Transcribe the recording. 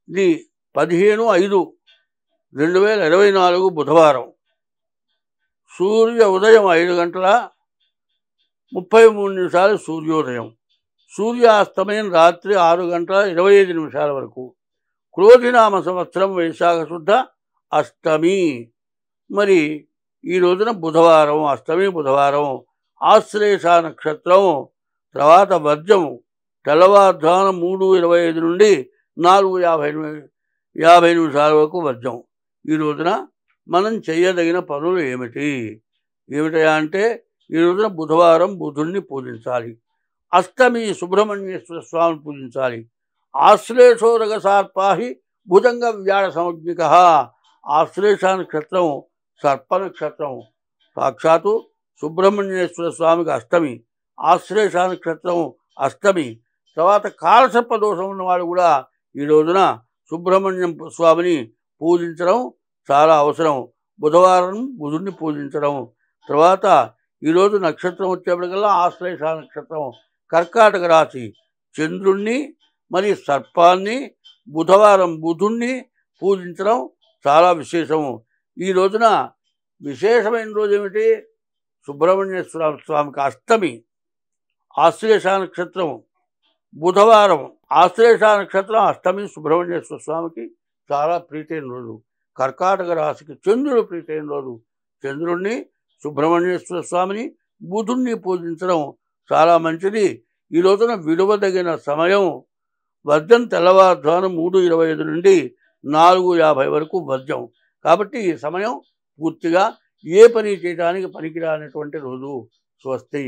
ఇది 15/5/2024 బుధవారం. సూర్య ఉదయం 5:33 సూర్యోదయం. సూర్యాస్తమయం రాత్రి 6:25 వరకు. క్రోధినామ సంవత్సరం వైశాఖ శుద్ధ అష్టమి. మరి ఈ రోజున బుధవారం, అష్టమి బుధవారం. ఆశ్లేష నక్షత్రం, తర్వాత వర్జం తెల్లవారుజామున 3:25 నుండి 4:50 వరకు వర్జం. ఈ రోజున మనం చేయదగిన పనులు ఏమిటయా అంటే, ఈ రోజున బుధవారం బుధుణ్ణి పూజించాలి. అష్టమి సుబ్రహ్మణ్యేశ్వర స్వామిని పూజించాలి. ఆశ్లేషోరగ సార్పాహి భుజంగ వ్యాడ సమగ్నిక. ఆశ్లేష నక్షత్రం సర్ప నక్షత్రం. సాక్షాత్తు సుబ్రహ్మణ్యేశ్వర స్వామికి అష్టమి. ఆశ్లేష నక్షత్రం అష్టమి. తర్వాత కాలసర్ప దోషం ఉన్నవాడు కూడా ఈ రోజున సుబ్రహ్మణ్యం స్వామిని పూజించడం చాలా అవసరం. బుధవారం బుధుడిని పూజించడం. తర్వాత ఈరోజు నక్షత్రం వచ్చేప్పటికల్లా ఆశ్లేష నక్షత్రం, కర్కాటక రాశి. చంద్రుణ్ణి మరి సర్పాన్ని, బుధవారం బుధుణ్ణి పూజించడం చాలా విశేషము. ఈ రోజున విశేషమైన రోజు ఏమిటి? సుబ్రహ్మణ్యేశ్వర స్వామికి అష్టమి. ఆశ్లేష నక్షత్రం బుధవారం. ఆశ్లేష నక్షత్రం అష్టమి సుబ్రహ్మణ్యేశ్వర స్వామికి చాలా ప్రీతైన రోజు. కర్కాటక రాశికి చంద్రుడు ప్రీతైన రోజు. చంద్రుణ్ణి, సుబ్రహ్మణ్యేశ్వర స్వామిని, బుధుణ్ణి పూజించడం చాలా మంచిది. ఈ రోజున విలువదగిన సమయం వర్జం తెల్లవారుజామున 3:25 నుండి 4:50 వరకు వర్జం. కాబట్టి ఈ సమయం పూర్తిగా ఏ పని చేయడానికి పనికిరానటువంటి రోజు. స్వస్తి.